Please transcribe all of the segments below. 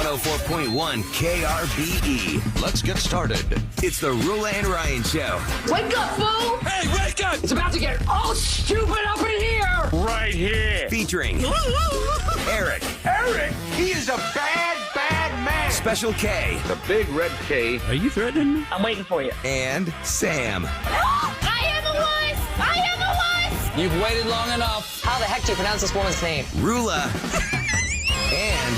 104.1 KRBE. Let's get started. It's the Roula and Ryan Show. Wake up, fool! Hey, wake up! It's about to get all stupid up in here! Right here. Featuring Eric. Eric, he is a bad, bad man. Special K. The big red K. Are you threatening me? I'm waiting for you. And Sam. I am a wuss! I am a wuss! You've waited long enough. How the heck do you pronounce this woman's name? Roula. And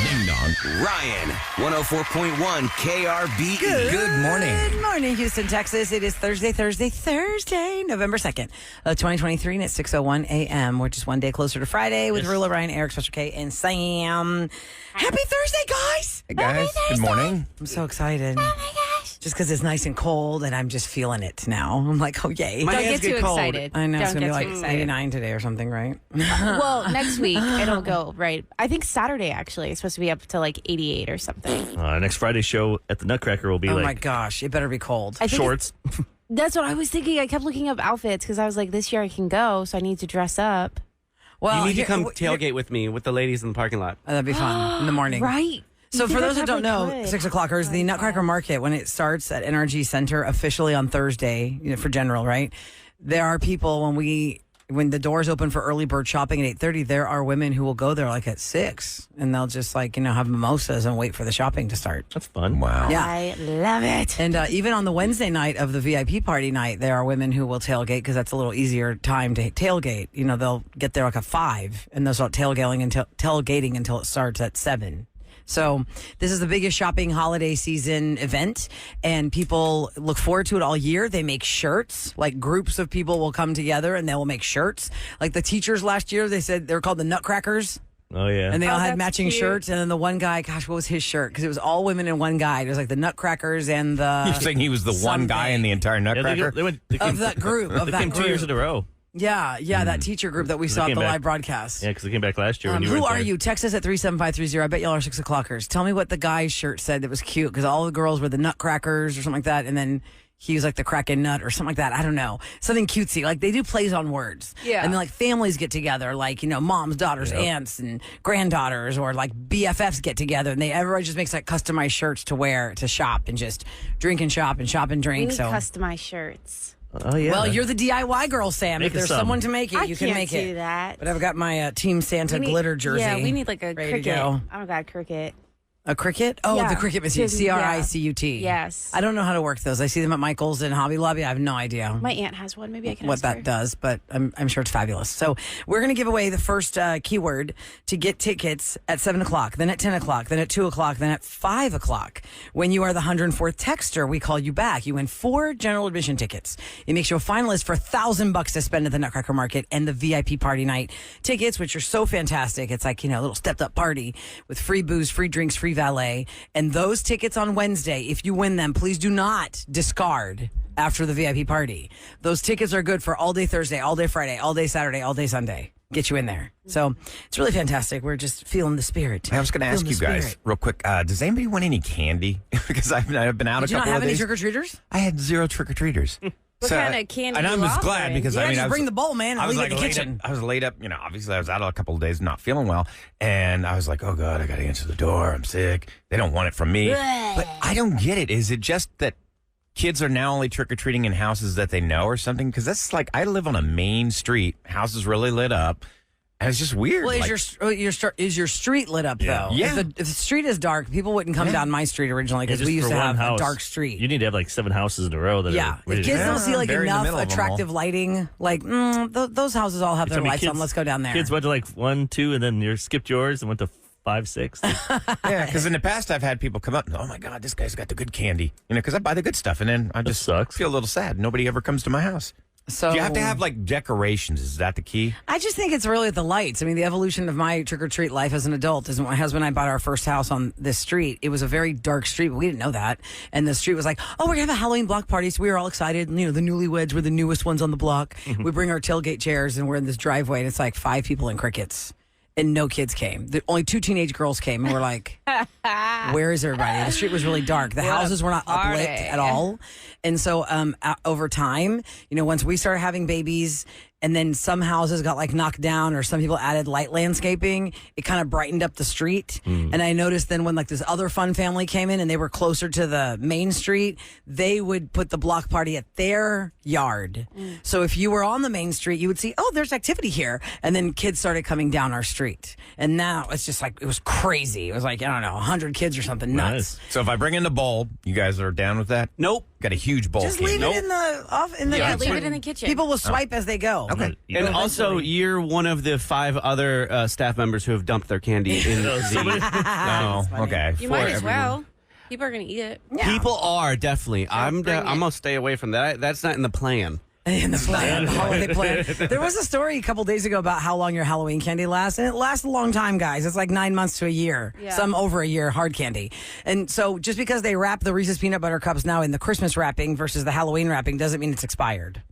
Ding dong. Ryan. 104.1 KRBE. Good morning. Good morning, Houston, Texas. It is Thursday, November 2nd, 2023, and it's 6:01 a.m. We're just one day closer to Friday with Roula, Ryan, Eric, Special K, and Sam. Happy Thursday, guys! Hey, guys. Good morning. I'm so excited. Oh my gosh. Just because it's nice and cold, and I'm just feeling it now. I'm like, oh, yay. Don't get too excited. I know, it's Don't going to get be too like excited. 89 today or something, right? Well, next week it'll go right. I think Saturday actually it's supposed to be up to like 88 or something. Next Friday's show at the Nutcracker will be Oh, like my gosh. It better be cold. I think shorts. that's what I was thinking. I kept looking up outfits because I was like, this year I can go, so I need to dress up. Well, You need to here- come here- tailgate with me with the ladies in the parking lot. That'd be fun in the morning. Right. So You for think those I that don't know, probably could. 6 o'clockers, the Nutcracker Market, when it starts at NRG Center officially on Thursday, for general, right? There are people when the doors open for early bird shopping at 8:30, there are women who will go there like at 6 and they'll just have mimosas and wait for the shopping to start. That's fun. Wow. Yeah. I love it. And even on the Wednesday night of the VIP party night, there are women who will tailgate because that's a little easier time to tailgate. They'll get there like at 5 and they'll start tailgating until it starts at 7. So this is the biggest shopping holiday season event, and people look forward to it all year. They make shirts, like groups of people will come together and they will make shirts. Like the teachers last year, they said they were called the Nutcrackers. Oh, yeah. And they all had that's matching cute. shirts. And then the one guy, gosh, what was his shirt? Because it was all women in one guy. It was like the Nutcrackers and the... You're saying he was the one guy in the entire Yeah, Nutcracker? they of that group. Of they that came 2 years group. in a row. Yeah, that teacher group that we saw at came the back. live broadcast. Yeah, because they came back last year when you Who weren't are there. you? Text us at 37530. I bet y'all are 6 o'clockers. Tell me what the guy's shirt said that was cute, because all the girls were the Nutcrackers or something like that, and then he was like the Kraken Nut or something like that. I don't know. Something cutesy. Like they do plays on words. Yeah. And then like families get together, like, moms, daughters, aunts, and granddaughters, or like BFFs get together, and everybody just makes like customized shirts to wear to shop and just drink and shop and shop and We drink. need So. customized shirts. Oh, yeah. Well, you're the DIY girl, Sam. Make If it there's some. someone to make it, I you can can't make do it. that. But I've got my Team Santa We need- glitter jersey. Yeah, we need like a ready cricket. to go. Oh God, cricket. A cricket? Oh, Yeah. the cricket machine. Yeah. CRICUT. Yes. I don't know how to work those. I see them at Michael's and Hobby Lobby. I have no idea My aunt has one. Maybe I can what ask that her. does, but I'm sure it's fabulous. So we're going to give away the first keyword to get tickets at 7 o'clock, then at 10 o'clock, then at 2 o'clock, then at 5 o'clock. When you are the 104th texter, we call you back. You win 4 general admission tickets. It makes you a finalist for $1,000 to spend at the Nutcracker Market and the VIP party night tickets, which are so fantastic. It's like, a little stepped up party with free booze, free drinks, free valet. And those tickets on Wednesday, if you win them, please do not discard after the VIP party. Those tickets are good for all day Thursday, all day Friday, all day Saturday, all day Sunday. Get you in there. So it's really fantastic. We're just feeling the spirit. I was going to ask Feeling you the guys spirit. real quick, does anybody want any candy? Because I've been out Did a you not couple have of any days. trick-or-treaters? I had 0 trick-or-treaters. What kind of candy? And I you was offering? glad because Yeah, I just was, bring the bowl, man, and I was leave like it in the laid kitchen. Up, I was laid up, obviously I was out a couple of days not feeling well. And I was like, oh God, I got to answer the door. I'm sick. They don't want it from me. But I don't get it. Is it just that kids are now only trick-or-treating in houses that they know or something? Because that's like, I live on a main street. House is really lit up. And it's just weird. Well, like, is your street lit up, though? Yeah. If the street is dark, people wouldn't come down my street originally because Yeah, we just used for to one have house, a dark street. You need to have like 7 houses in a row that Yeah, are the ready to kids go. don't see like Buried in the enough middle of them all. attractive lighting. Like, those houses all have their I mean, lights on. Let's go down there. Kids went to like 1, 2, and then you skipped yours and went to 5, 6. yeah, because in the past I've had people come up and, oh my God, this guy's got the good candy. Because I buy the good stuff. And then I just sucks. feel a little sad. Nobody ever comes to my house. So Do you have to have like decorations? Is that the key? I just think it's really the lights. I mean, the evolution of my trick-or-treat life as an adult is when my husband and I bought our first house on this street. It was a very dark street, but we didn't know that. And the street was like, oh, we're going to have a Halloween block party. So we were all excited. And, the newlyweds were the newest ones on the block. We bring our tailgate chairs and we're in this driveway and it's like 5 people in crickets. And no kids came. Only 2 teenage girls came, and we're like, where is everybody? The street was really dark. The houses were not uplit at all. And so over time, once we started having babies and then some houses got like knocked down, or some people added light landscaping. It kind of brightened up the street. And I noticed then when like this other fun family came in and they were closer to the main street, they would put the block party at their yard. So if you were on the main street, you would see, oh, there's activity here. And then kids started coming down our street. And now it's just like, it was crazy. It was like, I don't know, 100 kids or something nuts. Nice. So if I bring in the bowl, you guys are down with that? Nope. Got a huge bowl. Just leave it in the Yeah, kitchen. leave it in the kitchen. People will swipe as they go. Okay. And also, you're one of the 5 other staff members who have dumped their candy in the Oh, okay. You might as everyone. well. People are going to eat it. People are definitely. I'm bring it. going to stay away from that. That's not in the plan. In the plan, holiday plan. There was a story a couple days ago about how long your Halloween candy lasts, and it lasts a long time, guys. It's like 9 months to a year, Yeah. some over a year, hard candy. And so just because they wrap the Reese's peanut butter cups now in the Christmas wrapping versus the Halloween wrapping doesn't mean it's expired.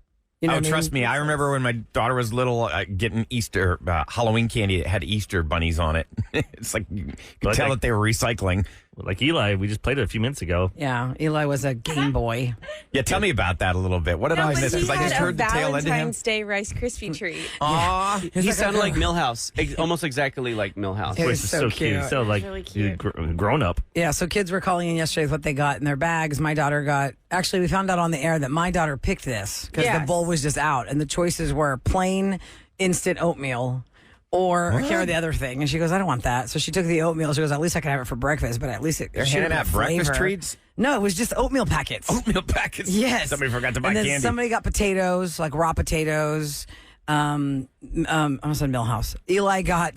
You know what I mean? Trust me. I remember when my daughter was little, getting Easter Halloween candy that had Easter bunnies on it. It's like you could Like tell that- that they were recycling. Like Eli, we just played it a few minutes ago. Yeah, Eli was a Game Boy. Yeah, tell me about that a little bit. What did I miss? Because I just heard the tail end of him. Valentine's Day Rice Krispie treat. Aw. He sounded like Millhouse, almost exactly like Millhouse. It was Voice is so so cute. cute. So like Really cute. grown up. Yeah, so kids were calling in yesterday with what they got in their bags. My daughter got, actually, we found out on the air that my daughter picked this because the Yes. bowl was just out, and the choices were plain instant oatmeal or I can't remember the other thing. And she goes, I don't want that. So she took the oatmeal. She goes, at least I can have it for breakfast, but at least it They're should handing have out breakfast flavor. treats? No, it was just oatmeal packets. Oatmeal packets? Yes. Somebody forgot to buy and then candy. somebody got potatoes, like raw potatoes. I almost said Millhouse. Eli got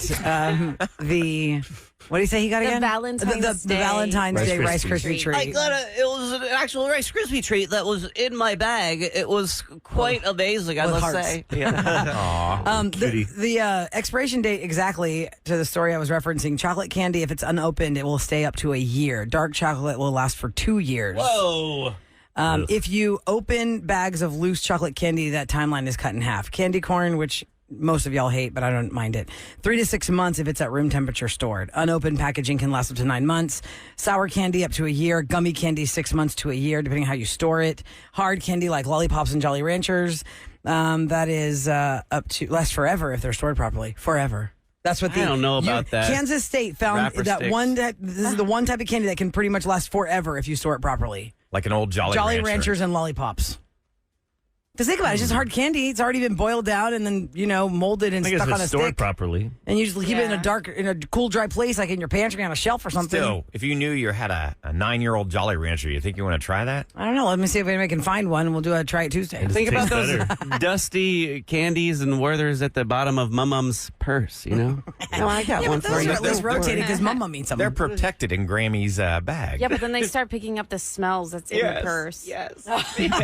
the, what do you say he got The again? Valentine's the Day Valentine's Rice Day Rice Krispies. Krispie treat. it was an actual Rice Krispie treat that was in my bag. It was quite amazing, I with must hearts. say. The expiration date exactly to the story I was referencing, chocolate candy, if it's unopened, it will stay up to a year. Dark chocolate will last for 2 years. Whoa. If you open bags of loose chocolate candy, that timeline is cut in half. Candy corn, which most of y'all hate, but I don't mind it. 3 to 6 months if it's at room temperature stored. Unopened packaging can last up to 9 months. Sour candy up to a year. Gummy candy 6 months to a year, depending how you store it. Hard candy like lollipops and Jolly Ranchers, that is up to last forever if they're stored properly. Forever. That's what I don't know about that. Kansas State found Wrapper that sticks. one. This is the one type of candy that can pretty much last forever if you store it properly. Like an old Jolly Rancher. Ranchers and lollipops. Because think about it, it's just hard candy. It's already been boiled down and then, molded and I guess stuck if on it's a stored stick. properly. And you just keep it Yeah. in a cool, dry place, like in your pantry on a shelf or something. Still, if you knew you had a 9-year-old Jolly Rancher, you think you want to try that? I don't know. Let me see if anybody can find one, and we'll do a Try It Tuesday. It Think about tastes those better. dusty candies and Werther's at the bottom of Mum's purse, No, I got one But for those you. are at least rotated because Mama means something. They're protected in Grammy's bag. Yeah, but then they start picking up the smells that's in the purse. Yes. You know what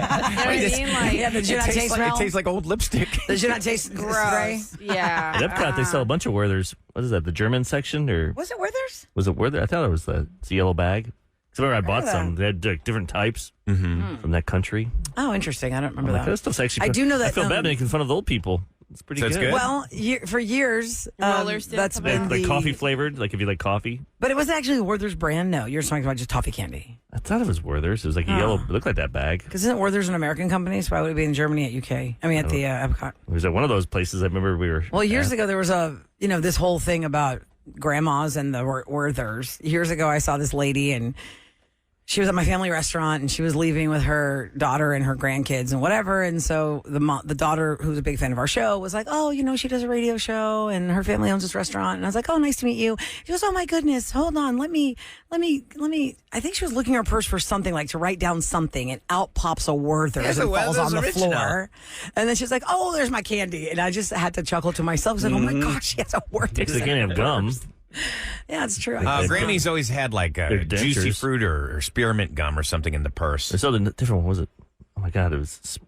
I mean? Like, Yeah, did you not taste It smell? tastes like old lipstick. Did you not taste spray? gross. Yeah. At Epcot, they sell a bunch of Werther's. What is that? The German section, or Was it Werther's? was it Werther? I thought it was the yellow bag. Because I remember I bought that. some. They had like, different types from that country. Oh, interesting. I don't remember Like, that. that stuff's actually. I do know that, I feel bad making fun of the old people. It's pretty So it's good? Well, for years, Roller still that's coming been out. the Like coffee flavored, like if you like coffee. But it was actually Werther's brand. No, you're talking about just toffee candy. I thought it was Werther's. It was like a yellow. It looked like that bag. Because isn't Werther's an American company? So why would it be in Germany at UK? I mean, at the Epcot. It was at one of those places. I remember we were. Well, years ago, there was this whole thing about grandmas and the Werthers. Years ago, I saw this lady and she was at my family restaurant and she was leaving with her daughter and her grandkids and whatever. And so the daughter, who's a big fan of our show, was like, oh, she does a radio show and her family owns this restaurant. And I was like, oh, nice to meet you. She goes, oh my goodness, hold on. Let me, I think she was looking in her purse for something, like to write down something, and out pops a Werther's Yes, and a falls on the Werther's original. floor. And then she's like, oh, there's my candy. And I just had to chuckle to myself. I was like, oh my gosh, she has a Werther's. Because they can't have gum. Yeah, it's true. Grammy's always had like They're juicy dentures. fruit or spearmint gum or something in the purse. There's something different. What was it? Oh my God! It was.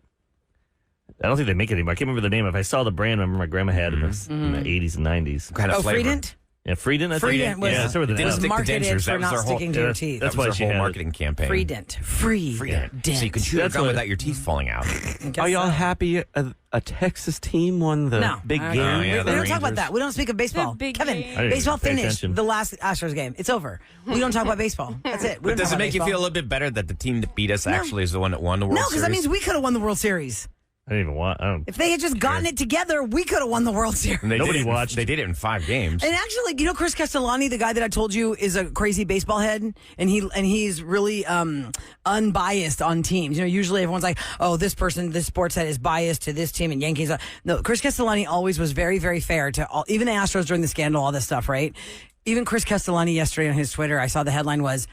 I don't think they make it anymore. I can't remember the name. If I saw the brand, I remember my grandma had in the 80s and 90s. What kind of flavor? Freedent? Yeah, Freedent. I think. Freedent was, yeah, so It didn't was stick to marketed dentures. for That was not their whole- sticking to Yeah, your teeth. that's That was why their she whole had it. marketing campaign. Freedent. Freedent. So you can chew That's gum what- without your teeth falling out. Are y'all happy a Texas team won the No. big Oh, game? yeah, We the don't talk Rangers. about that. We don't speak of baseball. The big Kevin, game. I didn't baseball pay finished attention. the last Astros game. It's over. We don't talk about baseball. That's it. We But don't does talk it about make you baseball. feel a little bit better that the team that beat us actually is the one that won the World No, Series? because that means we could have won the World Series. I didn't even watch. If they had just gotten it together, we could have won the World Series. And Nobody watched. They did it in 5 games. And actually, you know, Chris Castellani, the guy that I told you is a crazy baseball head, and he's really unbiased on teams. You know, usually everyone's like, oh, this sports head is biased to this team and Yankees. No, Chris Castellani always was very, very fair to all, even the Astros during the scandal, all this stuff, right? Even Chris Castellani yesterday on his Twitter, I saw the headline was,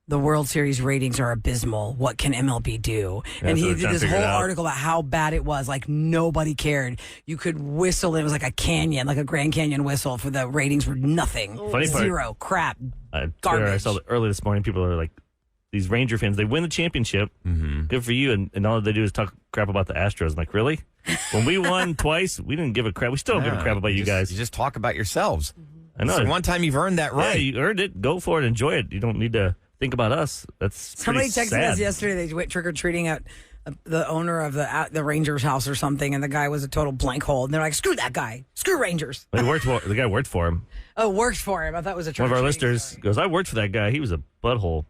the World Series ratings are abysmal. What can MLB do? Yeah, and so he they're did trying to this figure whole it out. article about how bad it was. Like, nobody cared. You could whistle. It was like a canyon, like a Grand Canyon whistle for the ratings were nothing. Funny part- Zero. Crap. Twitter, Garbage. I saw early this morning. People are like, these Ranger fans, they win the championship. Mm-hmm. Good for you. And all they do is talk crap about the Astros. I'm like, really? When we won twice, we didn't give a crap. We still don't give a crap about you guys. You just talk about yourselves. I know. So one time you've earned that Yeah, right. you earned it. Go for it. Enjoy it. You don't need to think about us. That's Somebody pretty texted sad. us yesterday. They went trick or treating at the owner of the Rangers house or something, and the guy was a total blank hole. And they're like, "Screw that guy. Screw Rangers." The guy worked for him. Oh, worked for him. I thought it was a trick One of our or listeners treating. goes, I worked for that guy. He was a butthole.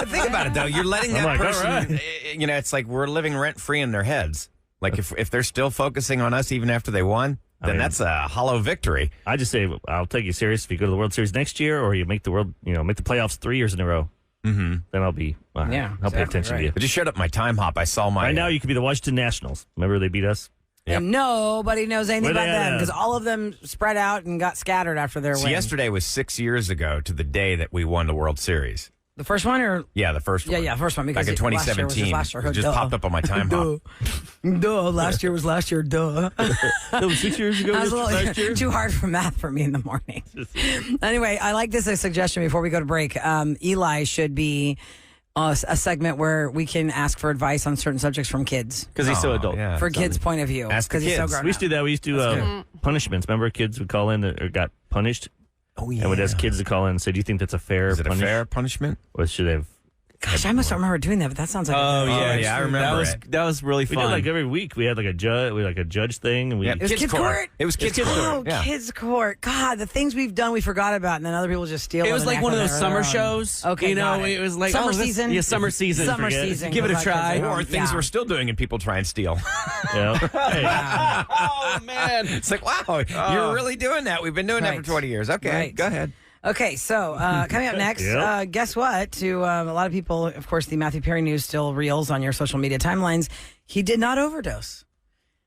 Think about it, though. You're letting that I'm like, person, all right. you know, it's like we're living rent-free in their heads. Like, if they're still focusing on us even after they won, then mean- that's a hollow victory. I just say, I'll take you serious if you go to the World Series next year or you make the playoffs 3 years in a row. Mm-hmm. Then I'll be, all right, Yeah, I'll pay exactly attention right. to you. I just showed up my time hop. I saw my... Right now, you could be the Washington Nationals. Remember they beat us? Yep. And nobody knows anything Where about they at? them because all of them spread out and got scattered after their So win. yesterday was 6 years ago to the day that we won the World Series. The first one, or Yeah, the first one. yeah, first one because Back in last year was 2017. last year. It just Duh. popped up on my time hop. Duh. Last year was last year. Duh. That was 6 years ago. That was a last little year. too hard for math for me in the morning. Anyway, I like this as a suggestion before we go to break. Eli should be a segment where we can ask for advice on certain subjects from kids. Because he's so Oh, adult. yeah. For kids' point of view. Ask the Because he's so kids. grown We used to do that. We used to do punishments. Remember kids would call in that or got punished? Oh, yeah. And would ask kids to call in and say, do you think that's a fair Is it a punishment? fair punishment? Or should they have... Gosh, I must remember doing that, but that sounds like Oh, yeah. yeah, I remember That was really We fun. did like every week. We had like a judge thing. And we Yeah, It was kids' court? It was kids' Kids' court. Oh, Yeah. kids' court. God, the things we've done we forgot about, and then other people just steal It them was and like act one of like those they're summer their own. shows. Okay, you know, got it was like summer this- season. Yeah, summer season. Summer Forget it. season. Give it a goes back try. to Or home. things Yeah. we're still doing and people try and steal. Yeah. Hey, Oh man. It's like, wow, you're really doing that. We've been doing that Right. for 20 years. Okay, Right. go ahead. Okay, so coming up next, Yep. guess what? To a lot of people, of course, the Matthew Perry news still reels on your social media timelines. He did not overdose.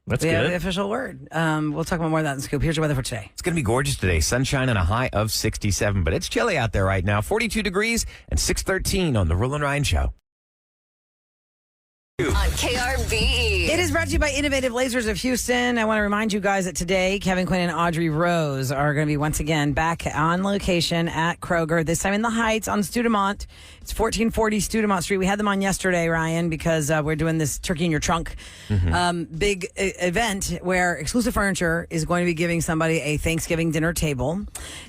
that's We have the good. official word. We'll talk about more of that in Scoop. Here's your weather for today. It's going to be gorgeous today. Sunshine and a high of 67, but it's chilly out there right now. 42 degrees and 613 on the Roula and Ryan Show. On KRBE. It is brought to you by Innovative Lasers of Houston. I want to remind you guys that today, Kevin Quinn and Audrey Rose are going to be once again back on location at Kroger, this time in the Heights on Studemont. It's 1440 Studemont Street. We had them on yesterday, Ryan, because we're doing this Turkey in Your Trunk big event where Exclusive Furniture is going to be giving somebody a Thanksgiving dinner table.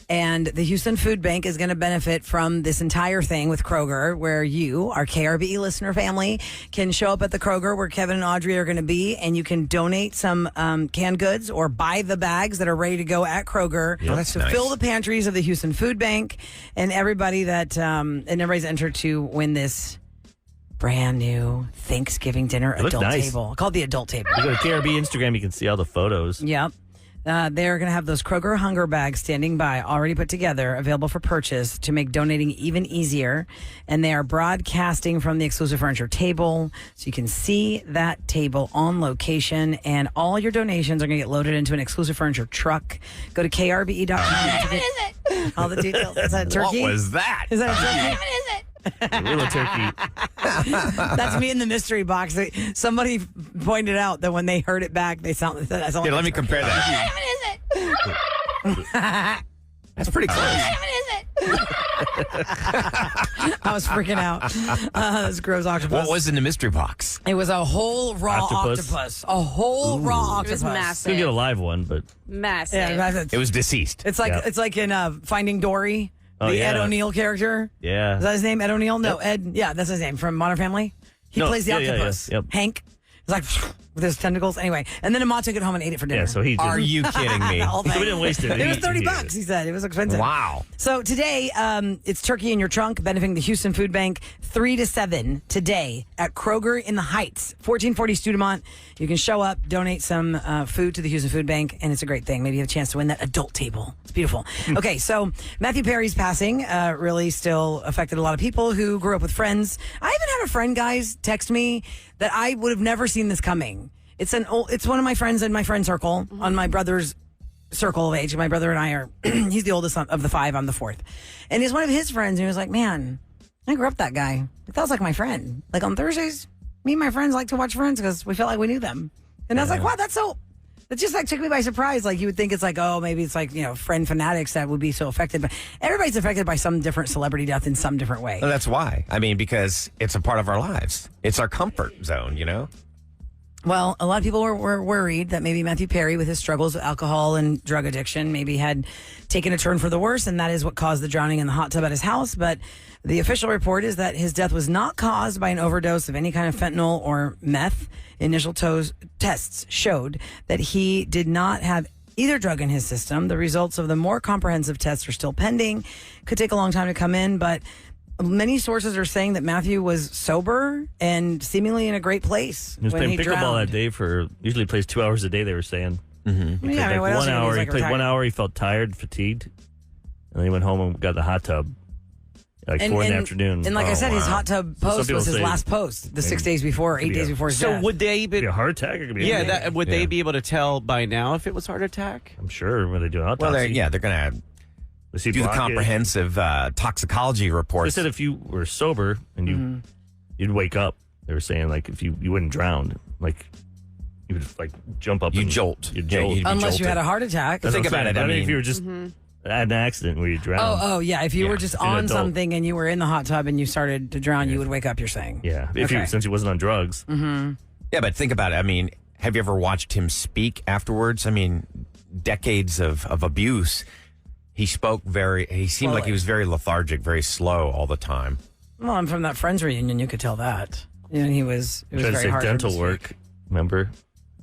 And the Houston Food Bank is going to benefit from this entire thing with Kroger, where you, our KRBE listener family, can show up at the Kroger where Kevin and Audrey are going to be, and you can donate some canned goods or buy the bags that are ready to go at Kroger that's to nice. fill the pantries of the Houston Food Bank. And everybody and everybody's entered to win this brand new Thanksgiving dinner looks adult nice. table called the Adult Table. You go to KRB Instagram, you can see all the photos. Yep. They're going to have those Kroger hunger bags standing by, already put together, available for purchase to make donating even easier. And they are broadcasting from the Exclusive Furniture table, so you can see that table on location. And all your donations are going to get loaded into an Exclusive Furniture truck. Go to krbe.com. What is it? All the details. Is that a turkey? What was that? Is that a turkey? What is it? Real turkey. That's me in the mystery box. Somebody pointed out that when they heard it back, they sound. That sound Here, like let me a turkey. compare that. What is it? That's pretty close. What is it? I was freaking out. This gross octopus. What was in the mystery box? It was a whole raw Octopus. octopus. A whole raw It was octopus. massive. Couldn't get a live one, but Massive. Yeah, that's- It was deceased. it's like Yeah. it's like in Finding Dory, Oh, the yeah. Ed O'Neill character. yeah. Is that his name? Ed O'Neill? No, Ed. Yeah, that's his name from Modern Family. He No, plays the yeah, yeah, octopus. yeah. Yep. Hank. It's like with his tentacles. Anyway, and then Ahmad took it home and ate it for dinner. Yeah, so he didn't. Are you kidding me? All So day. we didn't waste it. It was He- $30. He said it was expensive. Wow. So today, it's Turkey in Your Trunk, benefiting the Houston Food Bank, 3 to 7 today at Kroger in the Heights, 1440 Studemont. You can show up, donate some food to the Houston Food Bank, and it's a great thing. Maybe you have a chance to win that adult table. It's beautiful. Okay, so Matthew Perry's passing really still affected a lot of people who grew up with friends. I even had a friend, guys, text me that I would have never seen this coming. It's one of my friends in my friend circle on my brother's circle of age. My brother and I are, he's the oldest of the 5, I'm the 4th. And he's one of his friends, and he was like, man, I grew up with that guy. That was like my friend. Like on Thursdays, me and my friends like to watch Friends because we felt like we knew them. And I was like, wow, that just like took me by surprise. Like you would think it's like, oh, maybe it's like, friend fanatics that would be so affected. But everybody's affected by some different celebrity death in some different way. Well, that's why. I mean, because it's a part of our lives. It's our comfort zone, Well, a lot of people were worried that maybe Matthew Perry, with his struggles with alcohol and drug addiction, maybe had taken a turn for the worse, and that is what caused the drowning in the hot tub at his house. But the official report is that his death was not caused by an overdose of any kind of fentanyl or meth. Initial tests showed that he did not have either drug in his system. The results of the more comprehensive tests are still pending. Could take a long time to come in, but many sources are saying that Matthew was sober and seemingly in a great place He was when playing he pickleball drowned. that day Mm-hmm. usually plays 2 hours a day, they were saying. He Yeah, I mean, what else 1 are you gonna do? hour. He's He like played 1 retired. hour. He felt tired, fatigued. And then he went home and got in the hot tub like 4 in the afternoon. And like I said, his hot tub Some post people was his say last post, the 6 days before, 8 could be days a- before his So death. would they It could be be? a heart attack. It could be Yeah, anything. would they be able to tell by now if it was heart attack? I'm sure when they do an Well, autopsy. they're going to They see do the blockage. comprehensive toxicology They reports. said if you were sober and you'd wake up, they were saying like if you wouldn't drown, like you would like jump up. You and jolt. You'd Yeah, jolt. you'd be Unless you jolted. had a heart attack. But think about it. I mean, if you were just had an accident where you drowned. Oh, yeah. If you Yeah, were just if you're an on adult. something and you were in the hot tub and you started to drown, you would wake up, you're saying. Yeah, if Okay. since he wasn't on drugs. Yeah, but think about it. I mean, have you ever watched him speak afterwards? I mean, decades of abuse. He spoke he seemed like he was very lethargic, very slow all the time. Well, I'm from that Friends reunion. You could tell that. And it was Tried to very say hard for him dental to work. speak. Remember?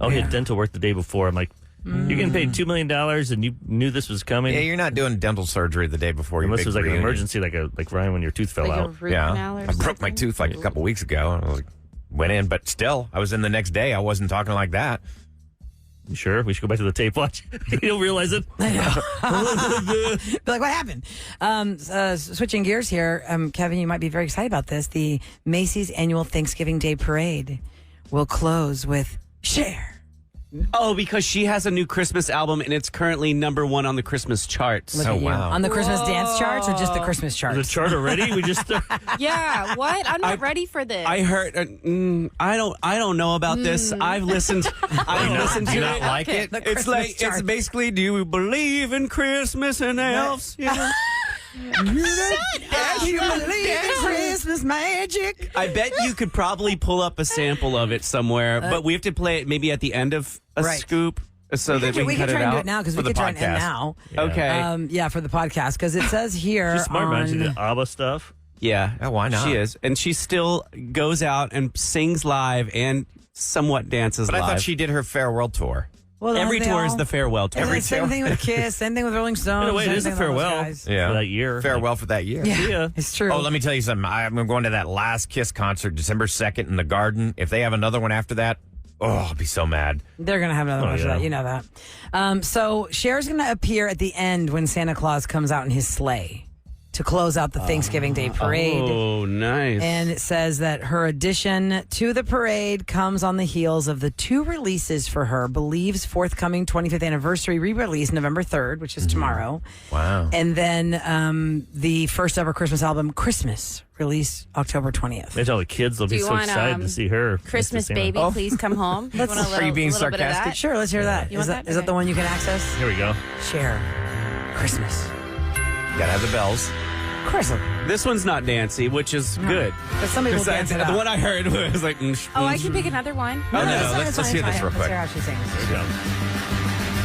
Oh, he Yeah. had dental work the day before. I'm like, you're getting paid $2 million and you knew this was coming. Yeah, you're not doing dental surgery the day before your Unless big it was like an reunion. emergency, like Ryan when your tooth fell Like a out. root Yeah, canal or I broke my something? tooth like a couple weeks ago. And I was like, went in, but still, I was in the next day. I wasn't talking like that. You sure? We should go back to the tape watch. You don't realize it? Be like, what happened? Switching gears here, Kevin, you might be very excited about this. The Macy's annual Thanksgiving Day Parade will close with Cher. Oh, because she has a new Christmas album and it's currently #1 on the Christmas charts. Look Oh, at you. wow. On the Christmas dance charts or just the Christmas The charts? chart already? We just Yeah, what? I'm not ready for this. I heard. I don't know about this. I've listened. I've listened to Do you not it. like it? The It's Christmas like charts. it's basically. Do you believe in Christmas and elves? You know? You believe in Christmas magic? I bet you could probably pull up a sample of it somewhere, but we have to play it maybe at the end of a Right. scoop so that we We can can cut try it and do out. it now because For we the can try and end podcast. now. Okay. Yeah, for the podcast because it says here She's smart, man. She on did ABBA stuff. Yeah. Oh, why not? She is. And she still goes out and sings live and somewhat dances But I live. thought she did her farewell tour. well, Every they tour is all- the farewell tour. Isn't it same thing with Kiss, same thing with Rolling Stones. In a way, it same is a thing with all those farewell guys. Yeah. for that year. Farewell for that year. Yeah, Yeah. it's true. Oh, let me tell you something. I'm going to that last Kiss concert, December 2nd in the Garden. If they have another one after that, I'll be so mad. They're going to have another one after yeah. that. You know that. So Cher's going to appear at the end when Santa Claus comes out in his sleigh to close out the Thanksgiving Day parade. Oh, nice. And it says that her addition to the parade comes on the heels of the 2 releases for her. Believe's forthcoming 25th anniversary re-release November 3rd, which is tomorrow. Wow. And then the first ever Christmas album, Christmas, released October 20th. Imagine all the kids will be you so want, excited to see her. Christmas next to Santa. baby, please come home. You want a Are you being little bit of sarcastic? that? Sure, let's hear that. You Is want that, that? is that Okay. the one you can access? Here we go. Share. Christmas. Gotta have the bells. Christmas. this one's not dancey, which is good. But somebody will 'Cause dance it the up. one I heard was like. Oh, I can pick another one. Oh, no, it's fine, let's it's hear fine, this it's real fine. quick. Let's hear how she sings. Here we go.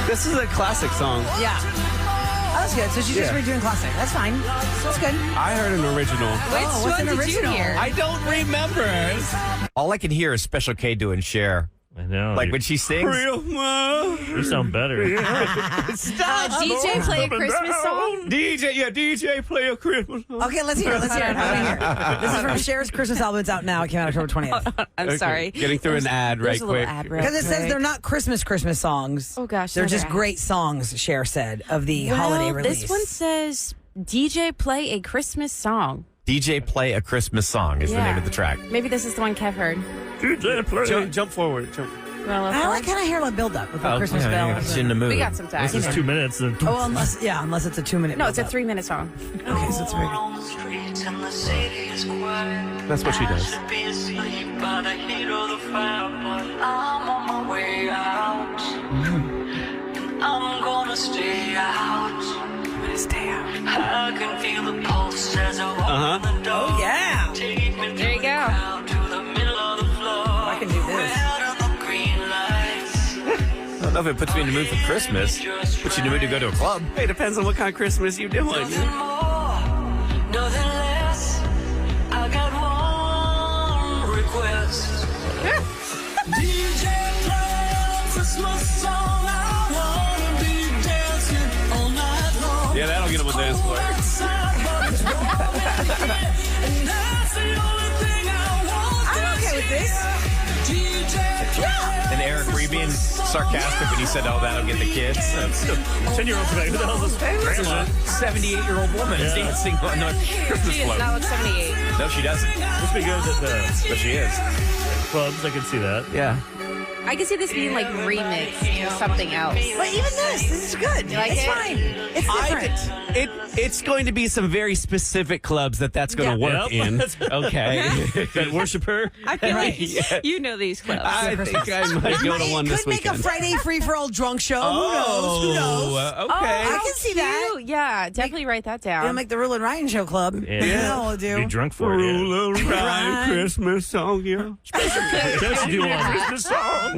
This is a classic song. Yeah. that's good. So she's just redoing classic. That's fine. That's good. I heard an original. Which what's one an did original? you hear? I don't remember. All I can hear is Special K doing Cher. I know. Like when she sings. You sound better. DJ play a Christmas song? DJ play a Christmas song. Okay, let's hear it. Let's hear it. I want to hear it. This is from Cher's Christmas album. It's out now. It came out October 20th. I'm sorry. Getting through an ad right There's a little quick. ad real Because it says quick. they're not Christmas songs. Oh, gosh. They're no, just they're great songs, Cher said, of the holiday release. This one says DJ play a Christmas song. DJ Play a Christmas Song is the name of the track. Maybe this is the one Kev heard. DJ play. Jump forward. I like kind of hear a build up with the Christmas bells. It's in the mood. We got some time. This is 2 minutes. And Oh, unless it's a 2-minute. No, it's a build-up. 3-minute song. Okay, so it's very good. That's what she does. I'm gonna stay out. I can feel the pulse as I walk in the door. Oh, yeah. Take me There you go. out to the middle of the floor. I can do this. Out of the green lights. I don't know if it puts me in the mood for Christmas. Puts you in the mood to go to a club. Hey, depends on what kind of Christmas you're doing. Nothing more, nothing less. I got one request. DJ play a Christmas song. I wanna be dancing all night long. Yeah, that'll get him a dance floor. I'm okay with this. And Eric, were you being sarcastic when you said, oh, that'll get the kids? 10-year-olds like, who the hell is this? There's a 78-year-old woman dancing on a Christmas She does float. not look 78. No, she doesn't. Must be good at the But she is. clubs. I can see that. Yeah. I can see this being like remixed to something else. But even this is good. You like it's it? fine. It's different. It's going to be some very specific clubs that's going to work Yep. in. Okay. That worship her. I feel like Yeah. you know these clubs. I think I might go to one It this could make weekend. a Friday free for all drunk show. Who knows? Who knows? Okay. I can see that. Cute. Yeah, definitely write that down. It'll make the Roula and Ryan show club. Yeah. Yeah, we'll Be do. drunk for it. Yeah. Roula, Ryan, Christmas song, yeah. Just do one Christmas song.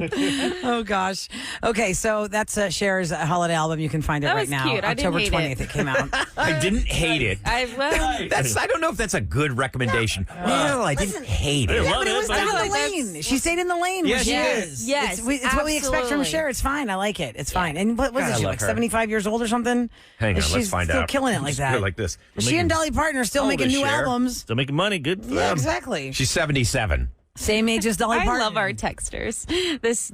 Oh gosh. Okay, so that's Cher's holiday album. You can find it That right was now. cute. I didn't October hate 20th it. it came out. I didn't hate it. I don't know if that's a good recommendation. Well, I didn't hate it. I Yeah, love but it was but- in the like lane. She stayed in the lane. Yeah, where she is. Yes, It's what we expect from absolutely. Cher. It's fine. I like it. It's fine. And what was God, it? I She love like her. 75 years old or something? Hang on, She's let's find still out. killing it like Just that. go like this. She and Dolly Parton are still Old making as new Cher. albums. Still making money. Good for Yeah, them. exactly. She's 77. Same age as Dolly I Parton. love our texters. This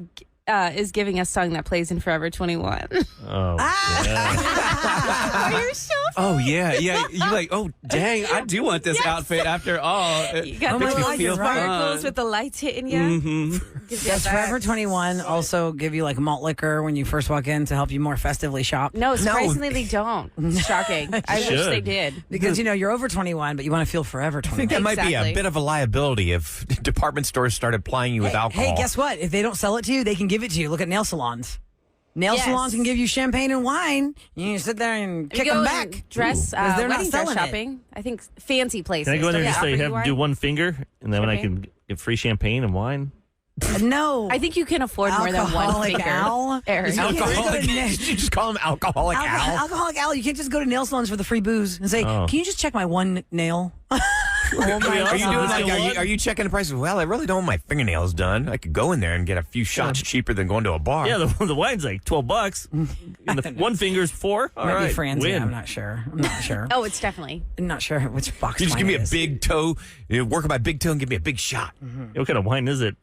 is giving us a song that plays in Forever 21. Oh, yeah. You're so Oh, yeah. You're like, oh, dang, I do want this outfit after all. You got Oh the my little God, you're right. sparkles with the lights hitting you. Mm-hmm. Does Forever 21 also give you like malt liquor when you first walk in to help you more festively shop? No, surprisingly, they don't. It's shocking. I wish should. they did. Because, you're over 21, but you want to feel forever 21. I think that might be a Exactly. bit of a liability if department stores started plying you with alcohol. Hey, guess what? If they don't sell it to you, they can give it to you. Look at nail salons. Nail Yes. salons can give you champagne and wine. You can sit there and kick You go them and back. Dress, Because they're not wedding dress selling it. shopping. I think fancy places. Can I go in there and Don't just they say, offer have you do wine? one finger, and then I Champagne? can get free champagne and wine? No. I think you can afford more than one Alcoholic finger. Al? Eric. You can't just go to Alcoholic. nail- Did you just call him alcoholic Al? Alcoholic Al. You can't just go to nail salons for the free booze and say, Oh. can you just check my one nail? Are you doing like? Are you checking the prices? Well, I really don't want my fingernails done. I could go in there and get a few shots cheaper than going to a bar. Yeah, the wine's like $12. And the one finger's $4. All Might right, be Franz. win. Yeah, I'm not sure. Oh, it's definitely. I'm not sure which box you just wine give me it a is. big toe, work on my big toe, and give me a big shot. What kind of wine is it?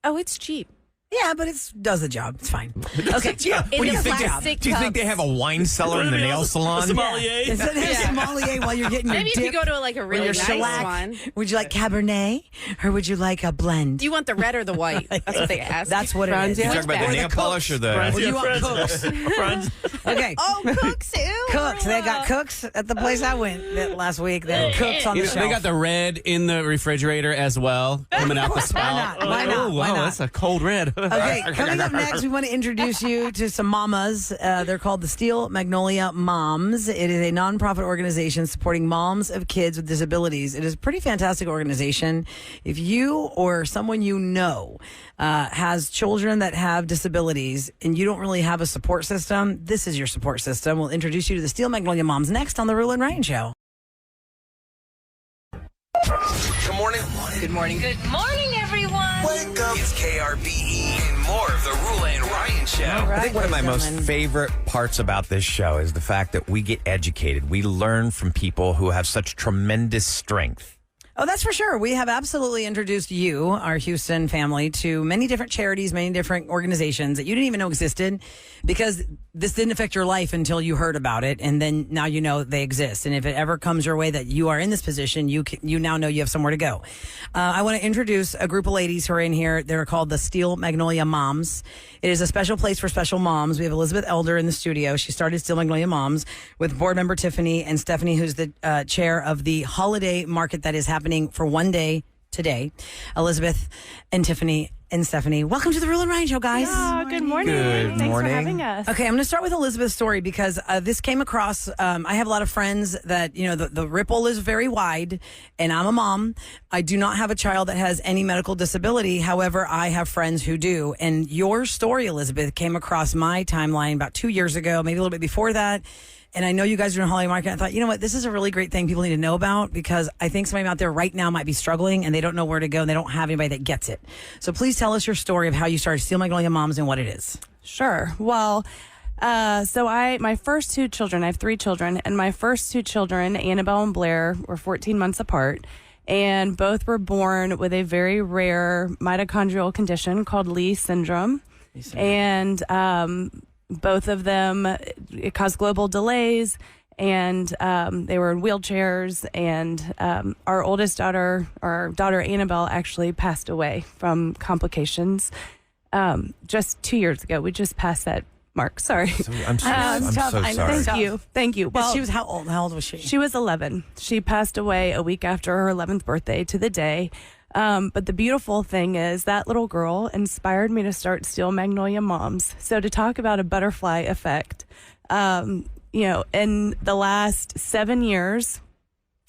Oh, it's cheap. Yeah, but it does the job. It's fine. Okay. Yeah. In What do you the think? plastic Do you think they cups. have a wine cellar in the nail salon? Sommelier. It's a sommelier while you're getting your Maybe if dip you go to like a or really your nice shellac. one. Would you like Cabernet or would you like a blend? Do you want the red or the white? That's what they ask. That's what it is. You Which talking about the bag? nail polish or the? Franz, Well, you yeah, want Franz. Franz. Okay. Oh, cooks. Ew. Cooks. They got cooks at the place I went last week. They had cooks on the shelf. They got the red in the refrigerator as well, coming out the spout. not? Why not? Oh, Why wow, not? that's a cold red. Okay, coming up next, we want to introduce you to some mamas. They're called the Steel Magnolia Moms. It is a nonprofit organization supporting moms of kids with disabilities. It is a pretty fantastic organization. If you or someone you know has children that have disabilities and you don't really have a support system, this is your support system. We'll introduce you to the Steel Magnolia Moms next on the Roula and Ryan Show. Good morning. Good morning. Good morning, everyone. Wake up. It's KRBE and more of the Roula and Ryan Show. I think one of my most favorite parts about this show is the fact that we get educated. We learn from people who have such tremendous strength. Oh, that's for sure. We have absolutely introduced you, our Houston family, to many different charities, many different organizations that you didn't even know existed because this didn't affect your life until you heard about it. And then now you know they exist. And if it ever comes your way that you are in this position, you now know you have somewhere to go. I want to introduce a group of ladies who are in here. They're called the Steel Magnolia Moms. It is a special place for special moms. We have Elizabeth Elder in the studio. She started Steel Magnolia Moms with board member Tiffany and Stephanie, who's the chair of the holiday market that is happening for one day today. Elizabeth and Tiffany and Stephanie, welcome to the Roula and Ryan Show, guys. Oh, good morning. Good Thanks morning. for having us. Okay, I'm going to start with Elizabeth's story because this came across. I have a lot of friends that, the ripple is very wide, and I'm a mom. I do not have a child that has any medical disability. However, I have friends who do. And your story, Elizabeth, came across my timeline about 2 years ago, maybe a little bit before that. And I know you guys are in holiday market. I thought, you know what, this is a really great thing people need to know about because I think somebody out there right now might be struggling and they don't know where to go and they don't have anybody that gets it. So please tell us your story of how you started Steel Magnolia Moms and what it is. Sure. Well, my first two children, I have 3 children, and my first 2 children, Annabelle and Blair, were 14 months apart. And both were born with a very rare mitochondrial condition called Lee syndrome. And both of them, it caused global delays, and they were in wheelchairs. And our oldest daughter, our daughter Annabelle, actually passed away from complications just 2 years ago. We just passed that mark. Sorry. I'm so sorry. Thank you. Well, she was how old? How old was she? She was 11. She passed away a week after her 11th birthday to the day. But the beautiful thing is that little girl inspired me to start Steel Magnolia Moms. So to talk about a butterfly effect, in the last 7 years,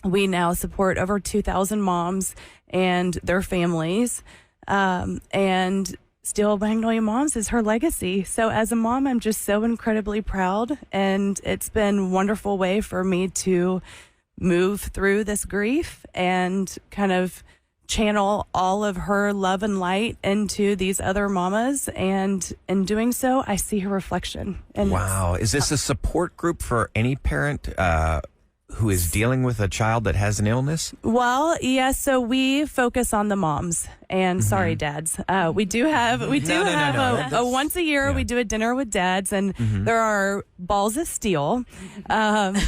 we now support over 2,000 moms and their families. And Steel Magnolia Moms is her legacy. So as a mom, I'm just so incredibly proud. And it's been a wonderful way for me to move through this grief and kind of channel all of her love and light into these other mamas, and in doing so, I see her reflection. And wow. Is this a support group for any parent who is dealing with a child that has an illness? Well, yes. So we focus on the moms, and sorry, dads. We do have a once a year we do a dinner with dads, and there are balls of steel. But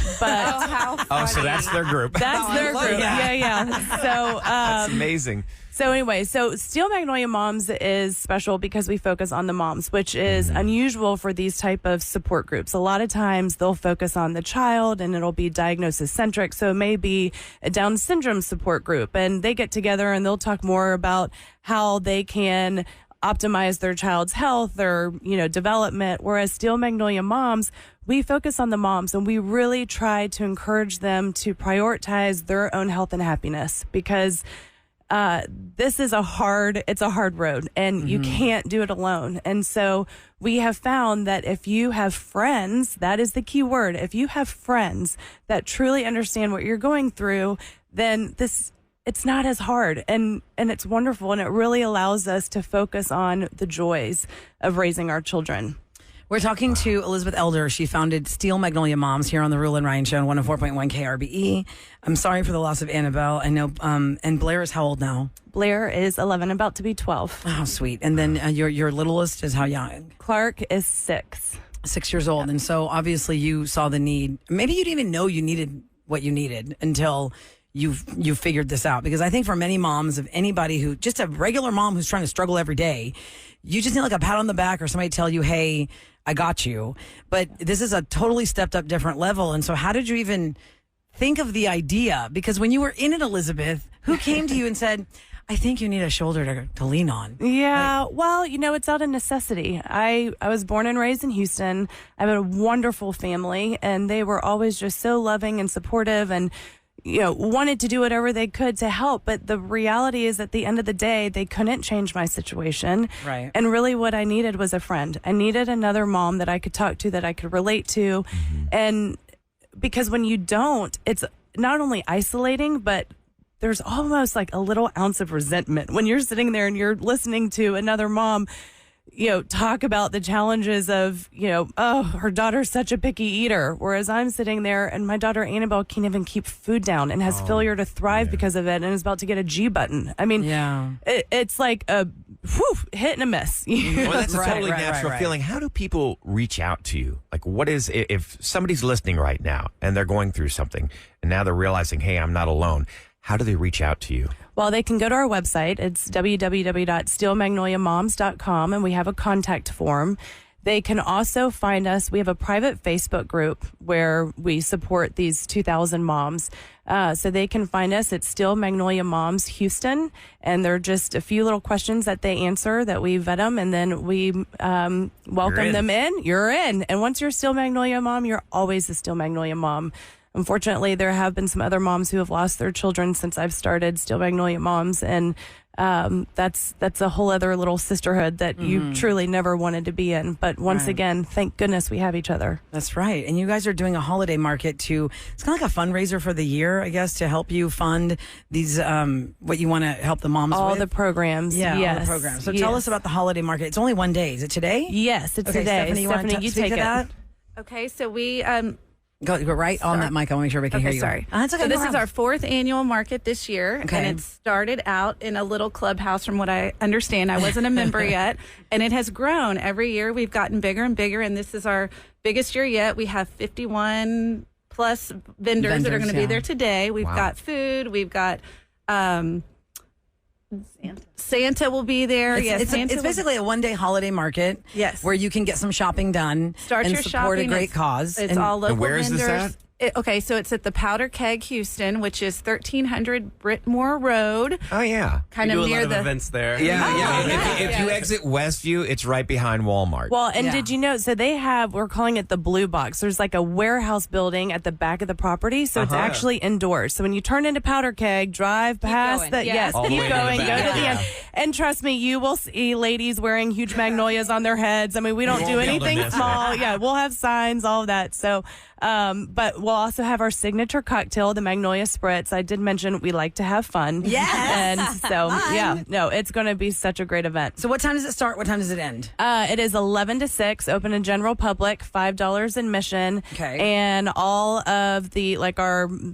so that's their group. That's their group. Yeah. So that's amazing. So anyway, Steel Magnolia Moms is special because we focus on the moms, which is unusual for these type of support groups. A lot of times they'll focus on the child and it'll be diagnosis centric. So it may be a Down syndrome support group, and they get together and they'll talk more about how they can optimize their child's health or, development. Whereas Steel Magnolia Moms, we focus on the moms, and we really try to encourage them to prioritize their own health and happiness, because this is a hard road, and you can't do it alone. And so we have found that if you have friends, that is the key word. If you have friends that truly understand what you're going through, then it's not as hard, and it's wonderful. And it really allows us to focus on the joys of raising our children. We're talking to Elizabeth Elder. She founded Steel Magnolia Moms here on the Roula and Ryan Show on 104.1 KRBE. I'm sorry for the loss of Annabelle. I know, and Blair is how old now? Blair is 11, about to be 12. Oh, sweet. And then your littlest is how young? Clark is 6. 6 years old. And so obviously you saw the need. Maybe you didn't even know you needed what you needed until you figured this out. Because I think for many moms, of anybody who, just a regular mom who's trying to struggle every day, you just need like a pat on the back or somebody tell you, hey, I got you. But this is a totally stepped up different level. And so how did you even think of the idea? Because when you were in it, Elizabeth, who came to you and said, I think you need a shoulder to lean on. Yeah, well, it's out of necessity. I was born and raised in Houston. I have a wonderful family, and they were always just so loving and supportive and, wanted to do whatever they could to help. But the reality is, at the end of the day, they couldn't change my situation. Right. And really what I needed was a friend. I needed another mom that I could talk to, that I could relate to. And because when you don't, it's not only isolating, but there's almost like a little ounce of resentment when you're sitting there and you're listening to another mom, talk about the challenges of, her daughter's such a picky eater. Whereas I'm sitting there and my daughter Annabelle can't even keep food down and has failure to thrive because of it and is about to get a G button. I mean, it's like a hit and a miss. Well, that's a totally natural feeling. How do people reach out to you? Like, what is, if somebody's listening right now and they're going through something and now they're realizing, hey, I'm not alone. How do they reach out to you? Well, they can go to our website. It's www.steelmagnoliamoms.com, and we have a contact form. They can also find us. We have a private Facebook group where we support these 2,000 moms. So they can find us at Steel Magnolia Moms Houston, and there are just a few little questions that they answer that we vet them, and then we welcome them in. You're in. And once you're a Steel Magnolia mom, you're always a Steel Magnolia mom. Unfortunately, there have been some other moms who have lost their children since I've started Steel Magnolia Moms, and that's a whole other little sisterhood that you truly never wanted to be in. But once again, thank goodness we have each other. That's right. And you guys are doing a holiday market it's kind of like a fundraiser for the year, I guess, to help you fund these, what you want to help the moms with. All the programs. Yeah, yes. all the programs. So tell us about the holiday market. It's only one day. Is it today? Yes, it's today. Stephanie, you take it. That? Okay, so we... Go right on that mic. I want to make sure we can hear you. Sorry. That's okay. So this is our 4th annual market this year. Okay. And it started out in a little clubhouse from what I understand. I wasn't a member yet. And it has grown. Every year we've gotten bigger and bigger. And this is our biggest year yet. We have 51 plus vendors that are going to be there today. We've got food. We've got... Santa will be there. It's basically a one-day holiday market. Yes, where you can get some shopping done. Start and your support shopping. a great cause. It's all local where is vendors. this at? Okay, so it's at the Powder Keg, Houston, which is 1300 Brittmore Road. Oh, yeah. Kind We of do a near lot of the events there. Yeah. If you exit Westview, it's right behind Walmart. Well, and did you know, so we're calling it the Blue Box. There's like a warehouse building at the back of the property, so it's actually indoors. So when you turn into Powder Keg, drive past that, All the keep way to the going, go back. to the end. And trust me, you will see ladies wearing huge magnolias on their heads. I mean, we don't do won't be able to anything miss small. Yeah, we'll have signs, all of that. So, but we'll also have our signature cocktail, the Magnolia Spritz. I did mention we like to have fun. Yes. And so, it's going to be such a great event. So what time does it start? What time does it end? It is 11 to 6, open to general public, $5 admission. Okay. And all of the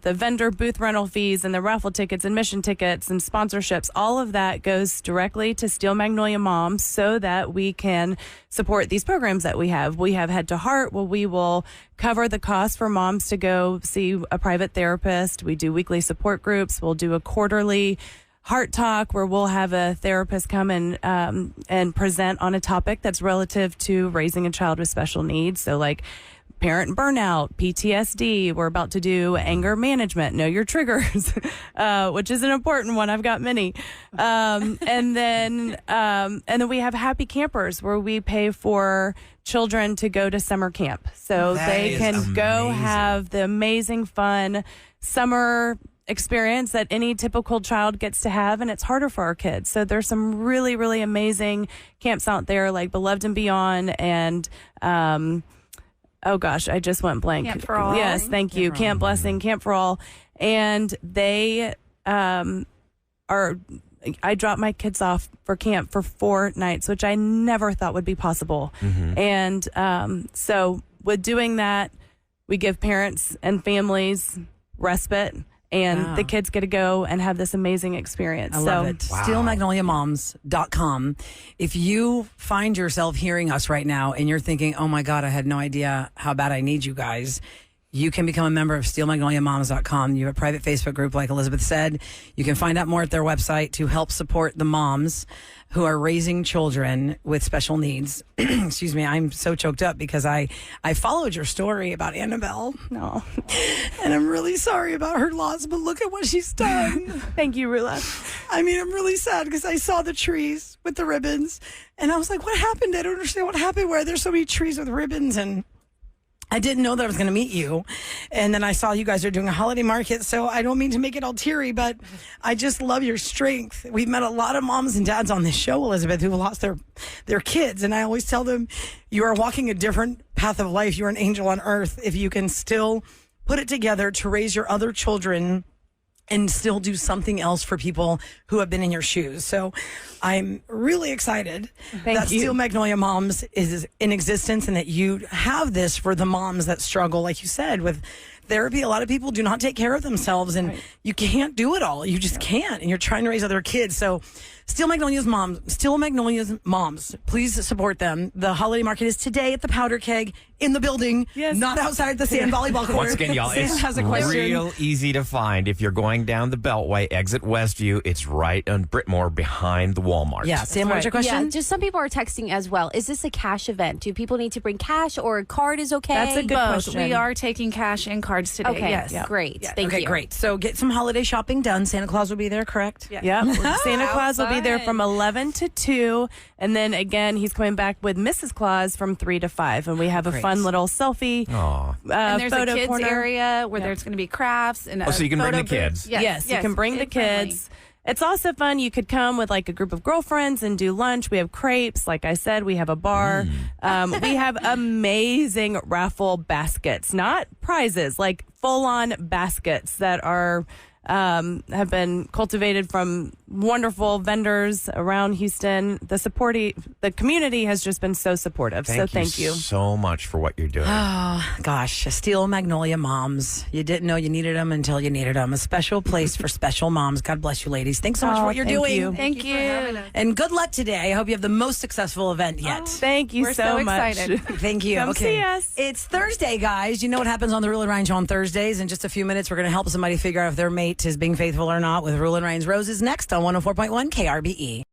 vendor booth rental fees and the raffle tickets, admission tickets and sponsorships, all of that goes directly to Steel Magnolia Moms so that we can support these programs that we have. We have Head to Heart, where we will cover the cost for moms to go see a private therapist. We do weekly support groups. We'll do a quarterly Heart Talk, where we'll have a therapist come and present on a topic that's relative to raising a child with special needs. So like parent burnout, PTSD. We're about to do anger management, know your triggers, which is an important one. I've got many. And then we have Happy Campers, where we pay for children to go to summer camp. So they can go have the amazing fun summer experience that any typical child gets to have, and it's harder for our kids. So there's some really, really amazing camps out there, like Beloved and Beyond, and oh gosh, I just went blank. Camp for All. Yes, thank you. Camp Blessing, Camp for All, and they I dropped my kids off for camp for 4 nights, which I never thought would be possible. And so with doing that, we give parents and families respite, and the kids get to go and have this amazing experience. I love it. Wow. SteelMagnoliaMoms.com. If you find yourself hearing us right now and you're thinking, oh my God, I had no idea how bad I need you guys, you can become a member of SteelMagnoliaMoms.com. You have a private Facebook group, like Elizabeth said. You can find out more at their website to help support the moms who are raising children with special needs. Excuse me, I'm so choked up because I followed your story about Annabelle. No. And I'm really sorry about her loss, but look at what she's done. Thank you, Roula. I mean, I'm really sad because I saw the trees with the ribbons and I was like, what happened? I don't understand what happened where there's so many trees with ribbons, and I didn't know that I was going to meet you. And then I saw you guys are doing a holiday market. So I don't mean to make it all teary, but I just love your strength. We've met a lot of moms and dads on this show, Elizabeth, who lost their kids. And I always tell them, you are walking a different path of life. You're an angel on earth if you can still put it together to raise your other children and still do something else for people who have been in your shoes. So I'm really excited that Steel Magnolia Moms is in existence and that you have this for the moms that struggle, like you said, with therapy. A lot of people do not take care of themselves, and you can't do it all. You just can't, and you're trying to raise other kids. So Steel Magnolia's moms, please support them. The holiday market is today at the Powder Keg in the building, not outside the sand volleyball court. Once again, y'all, it's has a question. real easy to find. If you're going down the Beltway, exit Westview, it's right on Brittmore behind the Walmart. Yeah, Sam, what's your question? Yeah, just some people are texting as well. Is this a cash event? Do people need to bring cash, or a card is okay? That's a good Both. question. We are taking cash and cards today. Okay, Yes. great. Yes. Thank Okay, you. great. So get some holiday shopping done. Santa Claus will be there, correct? Yeah. Yep. Santa Claus will be there from 11 to 2. And then again, he's coming back with Mrs. Claus from 3 to 5. And we have a fun little selfie And there's a photo kids corner. area where there's going to be crafts and so you can bring photo the kids. booth. Yes, you can bring the kid-friendly. kids. It's also fun. You could come with like a group of girlfriends and do lunch. We have crepes. Like I said, we have a bar. We have amazing raffle baskets, not prizes, like full on baskets that are have been cultivated from wonderful vendors around Houston. The community has just been so supportive. Thank you so much for what you're doing. Oh, gosh. Steel Magnolia Moms. You didn't know you needed them until you needed them. A special place for special moms. God bless you, ladies. Thanks so much for what you're thank doing. you. Thank you. And good luck today. I hope you have the most successful event yet. Thank you We're so much. excited. Thank you. Come see us. It's Thursday, guys. You know what happens on the Rule and Ryan Show on Thursdays. In just a few minutes, we're going to help somebody figure out if their mate is being faithful or not with Rule and Ryan's Roses next on 104.1 KRBE.